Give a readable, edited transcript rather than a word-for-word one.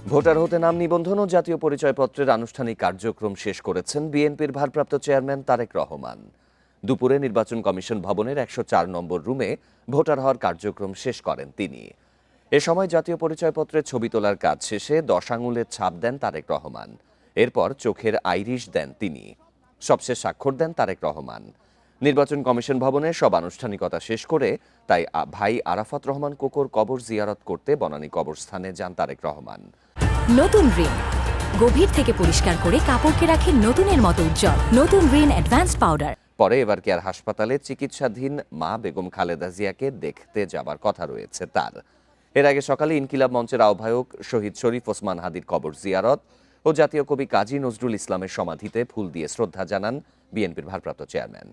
Voter হতে নাম নিবন্ধন ও জাতীয় পরিচয়পত্রের আনুষ্ঠানিক কার্যক্রম শেষ করেছেন বিএনপির ভারপ্রাপ্ত চেয়ারম্যান তারেক রহমান। দুপুরে নির্বাচন কমিশন ভবনের ১০৪ নম্বর রুমে ভোটার হওয়ার কার্যক্রম শেষ করেন তিনি। এ সময় জাতীয় পরিচয়পত্রের ছবি তোলার কাজ শেষে ১০ আঙুলের ছাপ দেন তারেক রহমান। এরপর চোখের আইরিশ দেন তিনি। সবশেষ স্বাক্ষর দেন তারেক রহমান। নির্বাচন কমিশন ভবনে সব আনুষ্ঠানিকতা শেষ করে তাই ভাই আরাফাত রহমান কোকোর কবর জিয়ারত করতে বনানী কবরস্থানে যান তারেক রহমান। নতুন রিন গভীর থেকে পরিষ্কার করে কাপড়কে রাখে নতুনের মতো উজ্জ্বল। নতুন রিন অ্যাডভান্সড পাউডার। পরে এবার কেয়ার হাসপাতালে চিকিৎসাধীন মা বেগম খালেদা জিয়াকে দেখতে যাবার কথা রয়েছে তার। এর আগে সকালে ইনকিলাব মঞ্চের আহ্বায়ক শহীদ শরীফ ওসমান হাদির কবর জিয়ারত ও জাতীয় কবি কাজী নজরুল ইসলামের সমাধিতে ফুল দিয়ে শ্রদ্ধা জানান বিএনপির ভারপ্রাপ্ত চেয়ারম্যান।